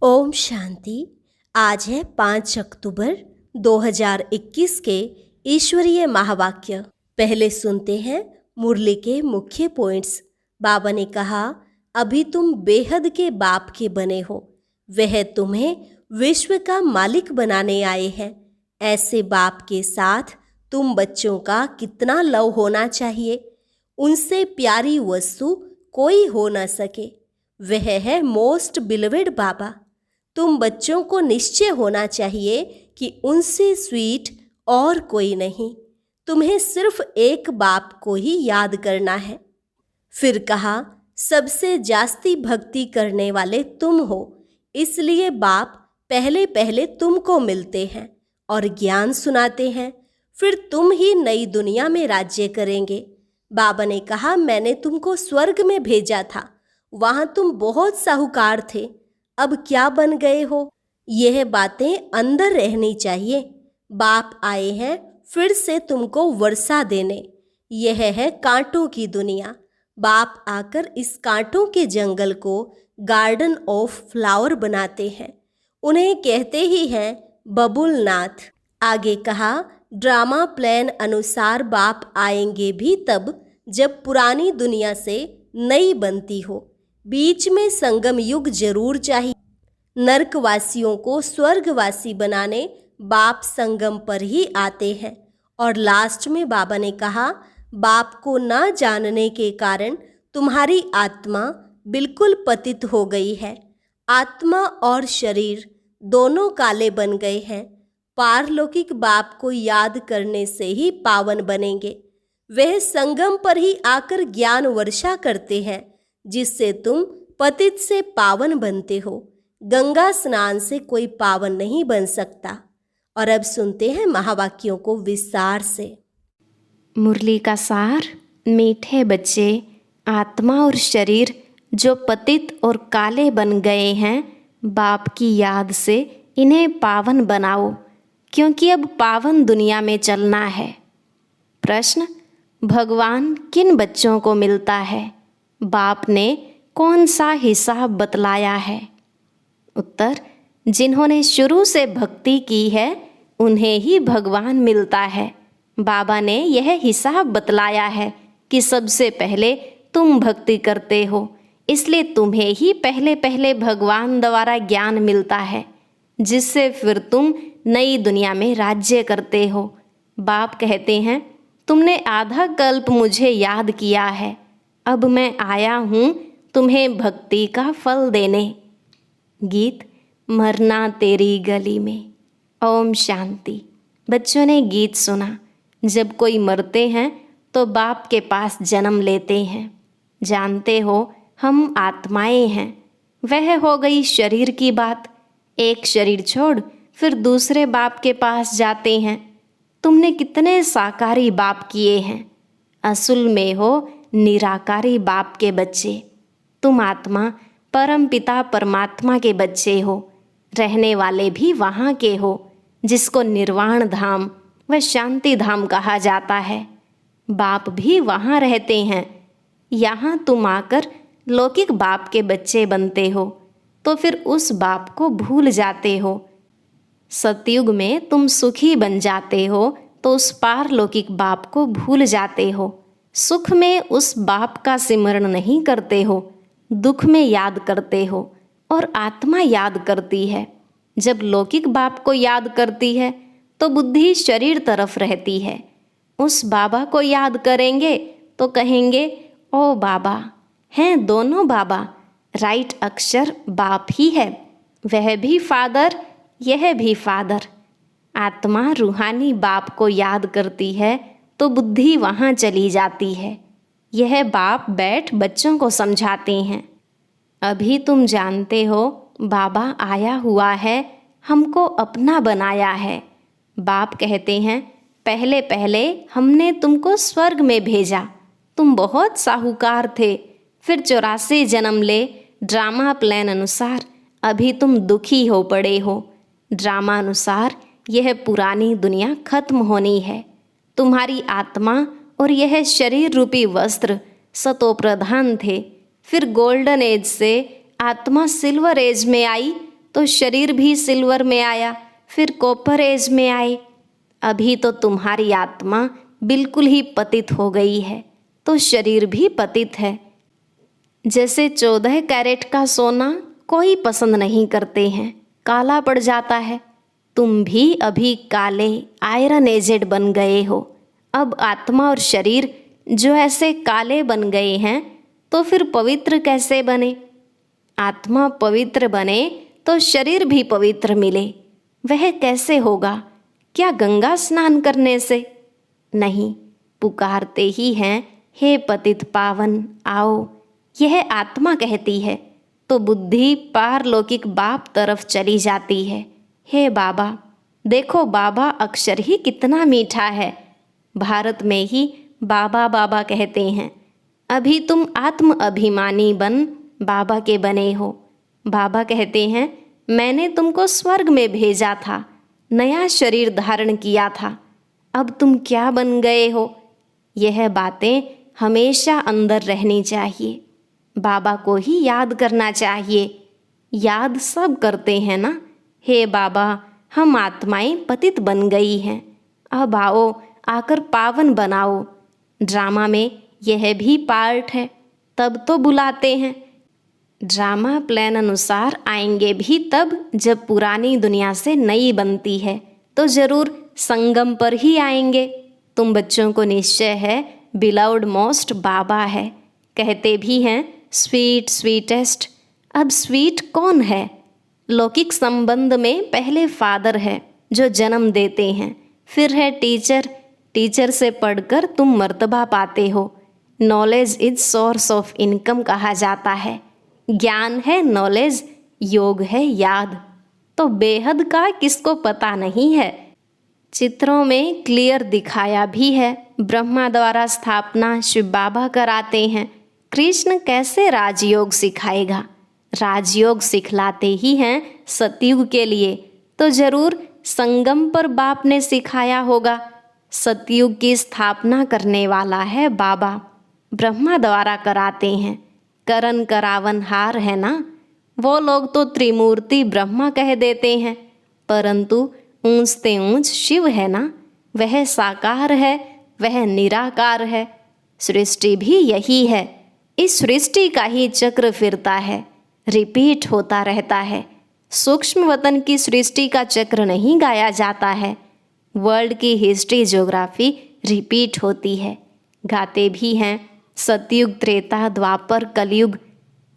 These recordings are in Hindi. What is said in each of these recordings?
ओम शांति। आज है 5 अक्टूबर 2021 के ईश्वरीय महावाक्य। पहले सुनते हैं मुरली के मुख्य पॉइंट्स। बाबा ने कहा, अभी तुम बेहद के बाप के बने हो, वह तुम्हें विश्व का मालिक बनाने आए हैं। ऐसे बाप के साथ तुम बच्चों का कितना लव होना चाहिए। उनसे प्यारी वस्तु कोई हो न सके। वह है मोस्ट बिलवेड बाबा। तुम बच्चों को निश्चय होना चाहिए कि उनसे स्वीट और कोई नहीं। तुम्हें सिर्फ एक बाप को ही याद करना है। फिर कहा, सबसे जास्ती भक्ति करने वाले तुम हो, इसलिए बाप पहले पहले तुमको मिलते हैं और ज्ञान सुनाते हैं। फिर तुम ही नई दुनिया में राज्य करेंगे। बाबा ने कहा, मैंने तुमको स्वर्ग में भेजा था, वहाँ तुम बहुत साहूकार थे, अब क्या बन गए हो। यह बातें अंदर रहनी चाहिए। बाप आए हैं फिर से तुमको वर्षा देने। यह है कांटों की दुनिया। बाप आकर इस कांटों के जंगल को गार्डन ऑफ फ्लावर बनाते हैं। उन्हें कहते ही हैं बबुलनाथ। आगे कहा, ड्रामा प्लान अनुसार बाप आएंगे भी तब जब पुरानी दुनिया से नई बनती हो। बीच में संगम युग जरूर चाहिए। नरकवासियों को स्वर्गवासी बनाने बाप संगम पर ही आते हैं। और लास्ट में बाबा ने कहा, बाप को न जानने के कारण तुम्हारी आत्मा बिल्कुल पतित हो गई है। आत्मा और शरीर दोनों काले बन गए हैं। पारलौकिक बाप को याद करने से ही पावन बनेंगे। वह संगम पर ही आकर ज्ञान वर्षा करते हैं, जिससे तुम पतित से पावन बनते हो। गंगा स्नान से कोई पावन नहीं बन सकता। और अब सुनते हैं महावाक्यों को विस्तार से। मुरली का सार। मीठे बच्चे, आत्मा और शरीर जो पतित और काले बन गए हैं, बाप की याद से इन्हें पावन बनाओ, क्योंकि अब पावन दुनिया में चलना है। प्रश्न, भगवान किन बच्चों को मिलता है? बाप ने कौन सा हिसाब बतलाया है? उत्तर, जिन्होंने शुरू से भक्ति की है उन्हें ही भगवान मिलता है। बाबा ने यह हिसाब बतलाया है कि सबसे पहले तुम भक्ति करते हो, इसलिए तुम्हें ही पहले पहले भगवान द्वारा ज्ञान मिलता है, जिससे फिर तुम नई दुनिया में राज्य करते हो। बाप कहते हैं, तुमने आधा कल्प मुझे याद किया है, अब मैं आया हूँ तुम्हें भक्ति का फल देने। गीत, मरना तेरी गली में। ओम शांति। बच्चों ने गीत सुना। जब कोई मरते हैं तो बाप के पास जन्म लेते हैं। जानते हो, हम आत्माएं हैं। वह हो गई शरीर की बात। एक शरीर छोड़ फिर दूसरे बाप के पास जाते हैं। तुमने कितने साकारी बाप किए हैं। असल में हो निराकारी बाप के बच्चे। तुम आत्मा परम पिता परमात्मा के बच्चे हो। रहने वाले भी वहाँ के हो, जिसको निर्वाण धाम व शांति धाम कहा जाता है। बाप भी वहाँ रहते हैं। यहाँ तुम आकर लौकिक बाप के बच्चे बनते हो, तो फिर उस बाप को भूल जाते हो। सतयुग में तुम सुखी बन जाते हो, तो उस पारलौकिक बाप को भूल जाते हो। सुख में उस बाप का सिमरण नहीं करते हो, दुख में याद करते हो। और आत्मा याद करती है। जब लौकिक बाप को याद करती है तो बुद्धि शरीर तरफ रहती है। उस बाबा को याद करेंगे तो कहेंगे, ओ बाबा। हैं दोनों बाबा। राइट अक्षर बाप ही है। वह भी फादर, यह भी फादर। आत्मा रूहानी बाप को याद करती है तो बुद्धि वहाँ चली जाती है। यह बाप बैठ बच्चों को समझाते हैं। अभी तुम जानते हो, बाबा आया हुआ है, हमको अपना बनाया है। बाप कहते हैं, पहले पहले हमने तुमको स्वर्ग में भेजा, तुम बहुत साहूकार थे। फिर 84 जन्म ले। ड्रामा प्लान अनुसार अभी तुम दुखी हो पड़े हो। ड्रामा अनुसार यह पुरानी दुनिया खत्म होनी है। तुम्हारी आत्मा और यह शरीर रूपी वस्त्र सतो प्रधान थे। फिर गोल्डन एज से आत्मा सिल्वर एज में आई तो शरीर भी सिल्वर में आया, फिर कॉपर एज में आए। अभी तो तुम्हारी आत्मा बिल्कुल ही पतित हो गई है, तो शरीर भी पतित है। जैसे 14 कैरेट का सोना कोई पसंद नहीं करते हैं, काला पड़ जाता है। तुम भी अभी काले आयरन एजेड बन गए हो। अब आत्मा और शरीर जो ऐसे काले बन गए हैं, तो फिर पवित्र कैसे बने? आत्मा पवित्र बने तो शरीर भी पवित्र मिले। वह कैसे होगा? क्या गंगा स्नान करने से? नहीं, पुकारते ही हैं, हे पतित पावन आओ। यह आत्मा कहती है तो बुद्धि पारलौकिक बाप तरफ चली जाती है। हे बाबा, देखो बाबा अक्षर ही कितना मीठा है। भारत में ही बाबा बाबा कहते हैं। अभी तुम आत्म अभिमानी बन बाबा के बने हो। बाबा कहते हैं, मैंने तुमको स्वर्ग में भेजा था, नया शरीर धारण किया था। अब तुम क्या बन गए हो? यह बातें हमेशा अंदर रहनी चाहिए। बाबा को ही याद करना चाहिए। याद सब करते हैं ना। हे बाबा, हम आत्माएं पतित बन गई हैं, अब आओ आकर पावन बनाओ। ड्रामा में यह भी पार्ट है, तब तो बुलाते हैं। ड्रामा प्लान अनुसार आएंगे भी तब जब पुरानी दुनिया से नई बनती है, तो ज़रूर संगम पर ही आएंगे। तुम बच्चों को निश्चय है बिलाउड मोस्ट बाबा है। कहते भी हैं स्वीट स्वीटेस्ट। अब स्वीट कौन है? लौकिक संबंध में पहले फादर है जो जन्म देते हैं, फिर है टीचर। टीचर से पढ़कर तुम मर्तबा पाते हो। Knowledge is source of income कहा जाता है। ज्ञान है नॉलेज, योग है याद। तो बेहद का किसको पता नहीं है? चित्रों में क्लियर दिखाया भी है। ब्रह्मा द्वारा स्थापना शिव बाबा कराते हैं। कृष्ण कैसे राजयोग सिखाएगा? राजयोग सिखलाते ही हैं सतयुग के लिए, तो जरूर संगम पर बाप ने सिखाया होगा। सतयुग की स्थापना करने वाला है बाबा, ब्रह्मा द्वारा कराते हैं। करण करावन हार है ना, वो लोग तो त्रिमूर्ति ब्रह्मा कह देते हैं, परंतु ऊंचते ऊंच शिव है ना। वह साकार है, वह निराकार है। सृष्टि भी यही है। इस सृष्टि का ही चक्र फिरता है, रिपीट होता रहता है। सूक्ष्म वतन की सृष्टि का चक्र नहीं गाया जाता है। वर्ल्ड की हिस्ट्री ज्योग्राफी रिपीट होती है। गाते भी हैं सतयुग त्रेता द्वापर कलयुग।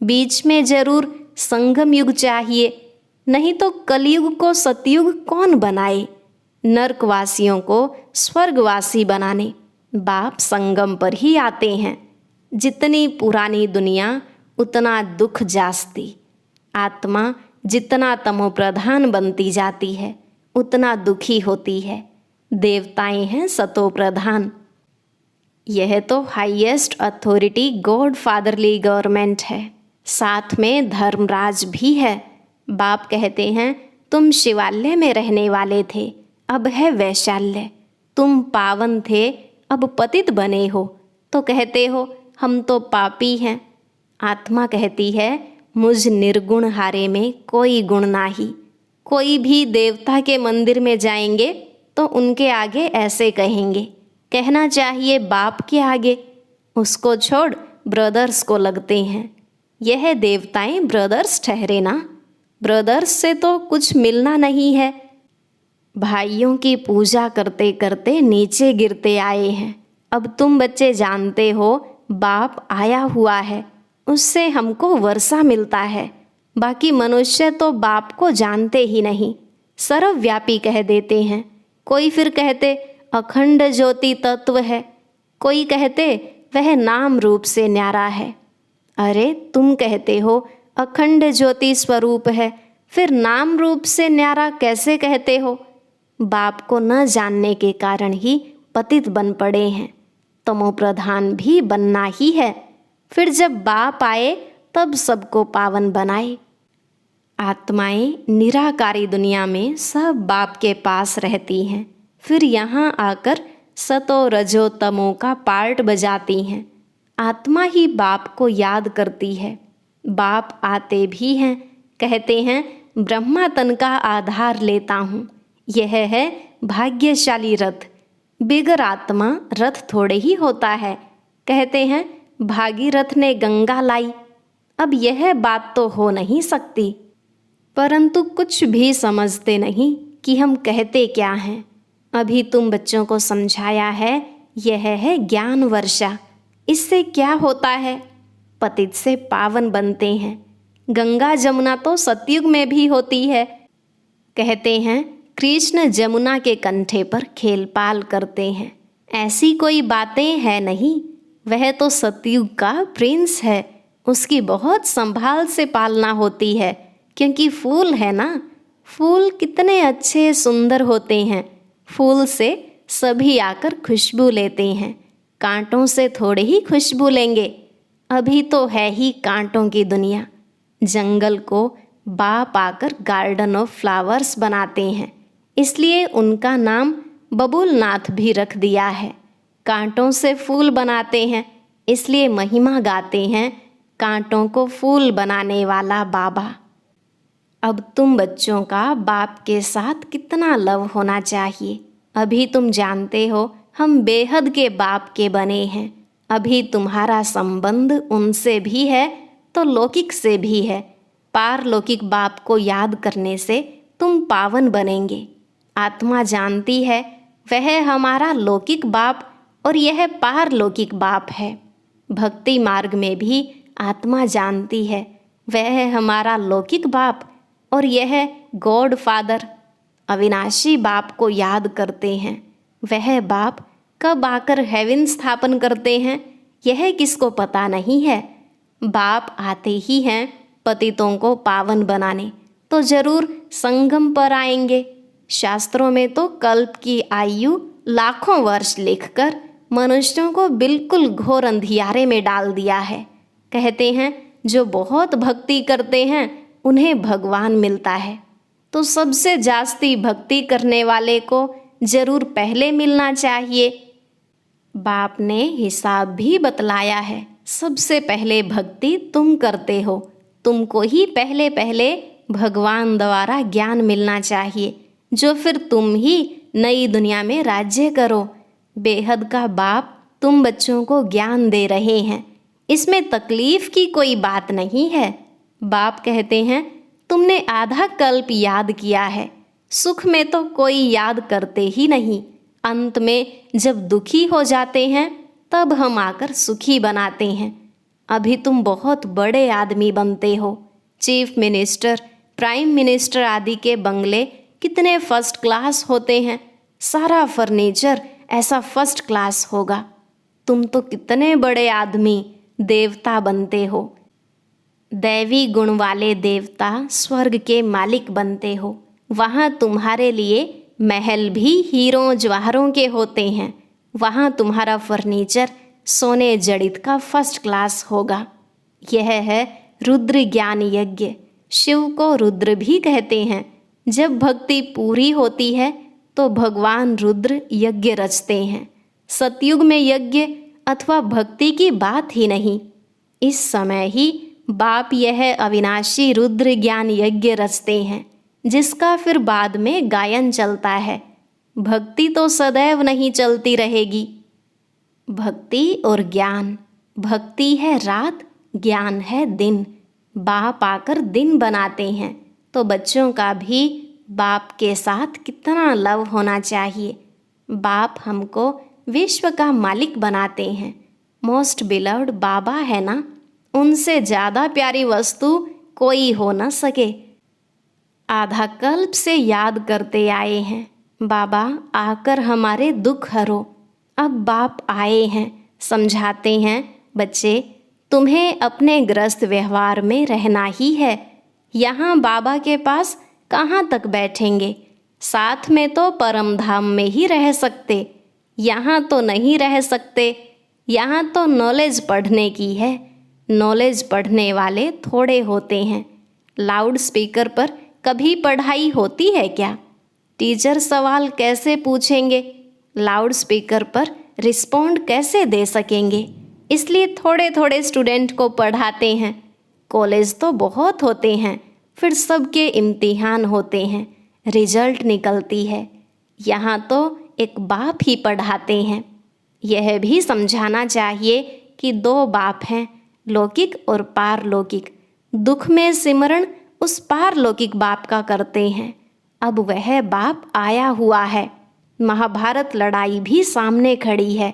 बीच में जरूर संगम युग चाहिए, नहीं तो कलयुग को सतयुग कौन बनाए? नरकवासियों को स्वर्गवासी बनाने बाप संगम पर ही आते हैं। जितनी पुरानी दुनिया उतना दुख जास्ती। आत्मा जितना तमोप्रधान बनती जाती है उतना दुखी होती है। देवताएं हैं सतो प्रधान। यह तो highest authority God fatherly government है, साथ में धर्मराज भी है। बाप कहते हैं तुम शिवालय में रहने वाले थे, अब है वैशाल्य। तुम पावन थे, अब पतित बने हो, तो कहते हो हम तो पापी हैं। आत्मा कहती है मुझ निर्गुण हारे में कोई गुण नाही। कोई भी देवता के मंदिर में जाएंगे तो उनके आगे ऐसे कहेंगे, कहना चाहिए बाप के आगे। उसको छोड़ ब्रदर्स को लगते हैं। यह देवताएं ब्रदर्स ठहरे ना। ब्रदर्स से तो कुछ मिलना नहीं है। भाइयों की पूजा करते करते नीचे गिरते आए हैं। अब तुम बच्चे जानते हो बाप आया हुआ है, उससे हमको वर्षा मिलता है। बाकी मनुष्य तो बाप को जानते ही नहीं, सर्वव्यापी कह देते हैं। कोई फिर कहते अखंड ज्योति तत्व है, कोई कहते वह नाम रूप से न्यारा है। अरे तुम कहते हो अखंड ज्योति स्वरूप है, फिर नाम रूप से न्यारा कैसे कहते हो? बाप को न जानने के कारण ही पतित बन पड़े हैं। तमोप्रधान भी बनना ही है। फिर जब बाप आए तब सबको पावन बनाए। आत्माएं निराकारी दुनिया में सब बाप के पास रहती हैं, फिर यहाँ आकर सतो रजो तमो का पार्ट बजाती हैं। आत्मा ही बाप को याद करती है। बाप आते भी हैं, कहते हैं ब्रह्मा तन का आधार लेता हूँ। यह है भाग्यशाली रथ। बिगर आत्मा रथ थोड़े ही होता है। कहते हैं भागीरथ ने गंगा लाई। अब यह बात तो हो नहीं सकती, परंतु कुछ भी समझते नहीं कि हम कहते क्या हैं। अभी तुम बच्चों को समझाया है, यह है ज्ञान वर्षा। इससे क्या होता है? पतित से पावन बनते हैं। गंगा जमुना तो सतयुग में भी होती है। कहते हैं कृष्ण जमुना के कंठे पर खेल पाल करते हैं। ऐसी कोई बातें है नहीं। वह तो सतयुग का प्रिंस है। उसकी बहुत संभाल से पालना होती है, क्योंकि फूल है ना। फूल कितने अच्छे सुंदर होते हैं। फूल से सभी आकर खुशबू लेते हैं। कांटों से थोड़े ही खुशबू लेंगे। अभी तो है ही कांटों की दुनिया। जंगल को बाप आकर गार्डन ऑफ फ्लावर्स बनाते हैं, इसलिए उनका नाम बबूलनाथ भी रख दिया है। कांटों से फूल बनाते हैं, इसलिए महिमा गाते हैं कांटों को फूल बनाने वाला बाबा। अब तुम बच्चों का बाप के साथ कितना लव होना चाहिए। अभी तुम जानते हो हम बेहद के बाप के बने हैं। अभी तुम्हारा संबंध उनसे भी है तो लौकिक से भी है। पारलौकिक बाप को याद करने से तुम पावन बनेंगे। आत्मा जानती है वह हमारा लौकिक बाप और यह पारलौकिक बाप है। भक्ति मार्ग में भी आत्मा जानती है वह हमारा लौकिक बाप और यह गॉड फादर अविनाशी बाप को याद करते हैं। वह बाप कब आकर हेवन स्थापन करते हैं यह किसको पता नहीं है। बाप आते ही हैं पतितों को पावन बनाने, तो जरूर संगम पर आएंगे। शास्त्रों में तो कल्प की आयु लाखों वर्ष लिखकर मनुष्यों को बिल्कुल घोर अंधियारे में डाल दिया है। कहते हैं जो बहुत भक्ति करते हैं उन्हें भगवान मिलता है, तो सबसे जास्ती भक्ति करने वाले को जरूर पहले मिलना चाहिए। बाप ने हिसाब भी बतलाया है। सबसे पहले भक्ति तुम करते हो, तुमको ही पहले पहले भगवान द्वारा ज्ञान मिलना चाहिए, जो फिर तुम ही नई दुनिया में राज्य करो। बेहद का बाप तुम बच्चों को ज्ञान दे रहे हैं, इसमें तकलीफ की कोई बात नहीं है। बाप कहते हैं तुमने आधा कल्प याद किया है, सुख में तो कोई याद करते ही नहीं। अंत में जब दुखी हो जाते हैं तब हम आकर सुखी बनाते हैं। अभी तुम बहुत बड़े आदमी बनते हो। चीफ मिनिस्टर, प्राइम मिनिस्टर आदि के बंगले कितने फर्स्ट क्लास होते हैं। सारा फर्नीचर ऐसा फर्स्ट क्लास होगा। तुम तो कितने बड़े आदमी, देवता बनते हो। दैवी गुण वाले देवता स्वर्ग के मालिक बनते हो। वहाँ तुम्हारे लिए महल भी हीरों जवाहरों के होते हैं। वहाँ तुम्हारा फर्नीचर सोने जड़ित का फर्स्ट क्लास होगा। यह है रुद्र ज्ञान यज्ञ। शिव को रुद्र भी कहते हैं। जब भक्ति पूरी होती है तो भगवान रुद्र यज्ञ रचते हैं। सतयुग में यज्ञ अथवा भक्ति की बात ही नहीं। इस समय ही बाप यह अविनाशी रुद्र ज्ञान यज्ञ रचते हैं, जिसका फिर बाद में गायन चलता है। भक्ति तो सदैव नहीं चलती रहेगी। भक्ति और ज्ञान, भक्ति है रात, ज्ञान है दिन। बाप आकर दिन बनाते हैं, तो बच्चों का भी बाप के साथ कितना लव होना चाहिए। बाप हमको विश्व का मालिक बनाते हैं। मोस्ट बिलव्ड बाबा है ना, उनसे ज़्यादा प्यारी वस्तु कोई हो न सके। आधा कल्प से याद करते आए हैं, बाबा आकर हमारे दुख हरो। अब बाप आए हैं, समझाते हैं बच्चे तुम्हें अपने ग्रस्त व्यवहार में रहना ही है। यहाँ बाबा के पास कहाँ तक बैठेंगे। साथ में तो परम धाम में ही रह सकते, यहाँ तो नहीं रह सकते। यहाँ तो नॉलेज पढ़ने की है। नॉलेज पढ़ने वाले थोड़े होते हैं। लाउड स्पीकर पर कभी पढ़ाई होती है क्या? टीचर सवाल कैसे पूछेंगे? लाउड स्पीकर पर रिस्पॉन्ड कैसे दे सकेंगे? इसलिए थोड़े थोड़े स्टूडेंट को पढ़ाते हैं। कॉलेज तो बहुत होते हैं, फिर सबके इम्तिहान होते हैं, रिजल्ट निकलती है। यहाँ तो एक बाप ही पढ़ाते हैं। यह भी समझाना चाहिए कि दो बाप हैं, लौकिक और पारलौकिक। दुख में सिमरण उस पारलौकिक बाप का करते हैं। अब वह बाप आया हुआ है। महाभारत लड़ाई भी सामने खड़ी है।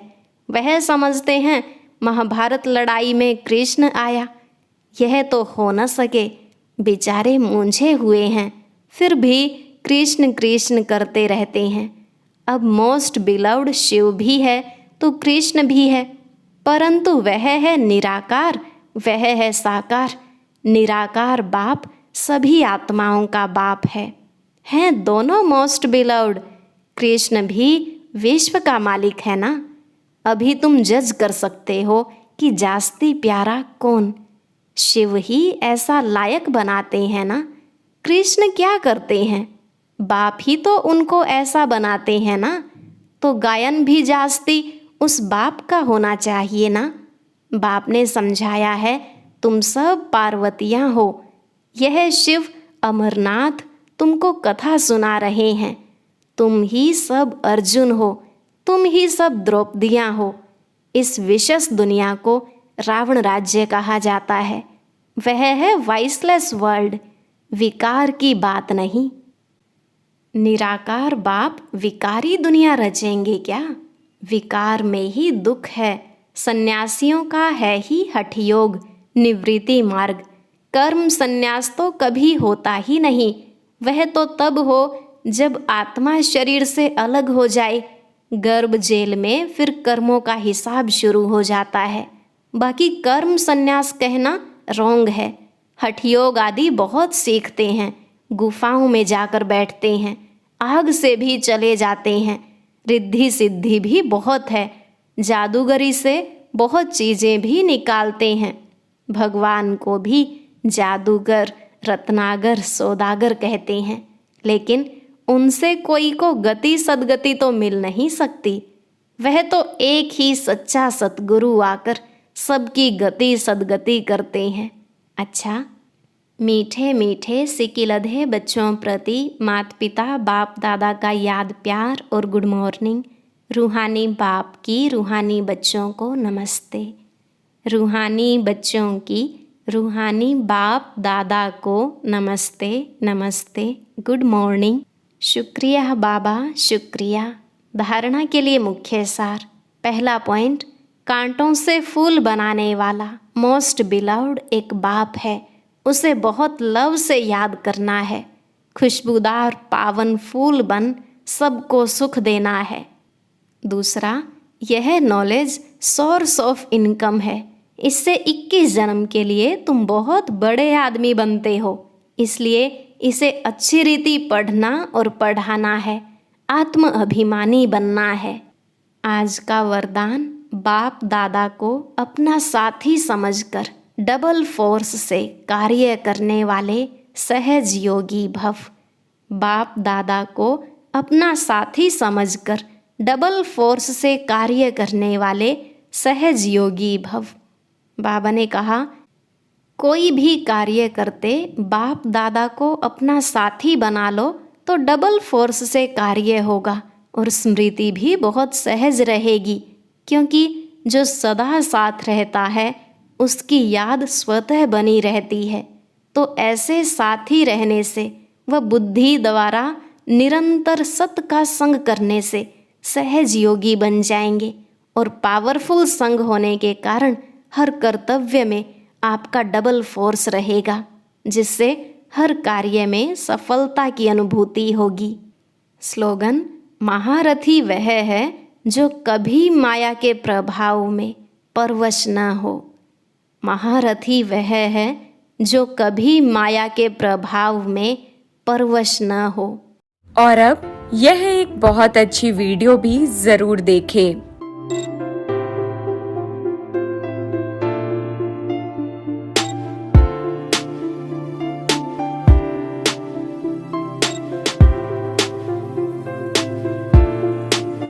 वह समझते हैं महाभारत लड़ाई में कृष्ण आया। यह तो हो न सके, बेचारे मूंझे हुए हैं, फिर भी कृष्ण कृष्ण करते रहते हैं। अब मोस्ट बिलव्ड शिव भी है तो कृष्ण भी है, परंतु वह है निराकार, वह है साकार। निराकार बाप सभी आत्माओं का बाप है। हैं दोनों मोस्ट बिलव्ड। कृष्ण भी विश्व का मालिक है ना। अभी तुम जज कर सकते हो कि जास्ती प्यारा कौन। शिव ही ऐसा लायक बनाते हैं ना। कृष्ण क्या करते हैं? बाप ही तो उनको ऐसा बनाते हैं ना। तो गायन भी जास्ती उस बाप का होना चाहिए ना। बाप ने समझाया है, तुम सब पार्वतियाँ हो। यह शिव अमरनाथ तुमको कथा सुना रहे हैं। तुम ही सब अर्जुन हो, तुम ही सब द्रौपदियाँ हो। इस विशेष दुनिया को रावण राज्य कहा जाता है। वह है वाइसलेस वर्ल्ड, विकार की बात नहीं। निराकार बाप विकारी दुनिया रचेंगे क्या? विकार में ही दुख है। सन्यासियों का है ही हठयोग, निवृत्ति मार्ग। कर्म सन्यास तो कभी होता ही नहीं। वह तो तब हो जब आत्मा शरीर से अलग हो जाए। गर्भ जेल में फिर कर्मों का हिसाब शुरू हो जाता है। बाकी कर्म सन्यास कहना रोंग है। हठयोग आदि बहुत सीखते हैं, गुफाओं में जाकर बैठते हैं, आग से भी चले जाते हैं। रिद्धि सिद्धि भी बहुत है, जादूगरी से बहुत चीज़ें भी निकालते हैं। भगवान को भी जादूगर, रत्नागर, सौदागर कहते हैं, लेकिन उनसे कोई को गति सदगति तो मिल नहीं सकती। वह तो एक ही सच्चा सतगुरु आकर सबकी गति सदगति करते हैं। अच्छा, मीठे मीठे सिकिलधे बच्चों प्रति माता पिता बाप दादा का याद प्यार और गुड मॉर्निंग। रूहानी बाप की रूहानी बच्चों को नमस्ते। रूहानी बच्चों की रूहानी बाप दादा को नमस्ते नमस्ते, गुड मॉर्निंग। शुक्रिया बाबा, शुक्रिया। धारणा के लिए मुख्य सार। पहला पॉइंट, कांटों से फूल बनाने वाला मोस्ट बिलव्ड एक बाप है। उसे बहुत लव से याद करना है। खुशबूदार पावन फूल बन सबको सुख देना है। दूसरा, यह नॉलेज सोर्स ऑफ इनकम है। इससे 21 जन्म के लिए तुम बहुत बड़े आदमी बनते हो, इसलिए इसे अच्छी रीति पढ़ना और पढ़ाना है। आत्म अभिमानी बनना है। आज का वरदान, बाप दादा को अपना साथी समझकर डबल फोर्स से कार्य करने वाले सहज योगी भव। बाप दादा को अपना साथी समझकर डबल फोर्स से कार्य करने वाले सहज योगी भव। बाबा ने कहा, कोई भी कार्य करते बाप दादा को अपना साथी बना लो तो डबल फोर्स से कार्य होगा और स्मृति भी बहुत सहज रहेगी, क्योंकि जो सदा साथ रहता है उसकी याद स्वतः बनी रहती है। तो ऐसे साथी रहने से वह बुद्धि द्वारा निरंतर सत का संग करने से सहज योगी बन जाएंगे और पावरफुल संग होने के कारण हर कर्तव्य में आपका डबल फोर्स रहेगा, जिससे हर कार्य में सफलता की अनुभूति होगी। स्लोगन, महारथी वह है जो कभी माया के प्रभाव में परवश न हो। महारथी वह है जो कभी माया के प्रभाव में परवश न हो। और अब यह एक बहुत अच्छी वीडियो भी जरूर देखें।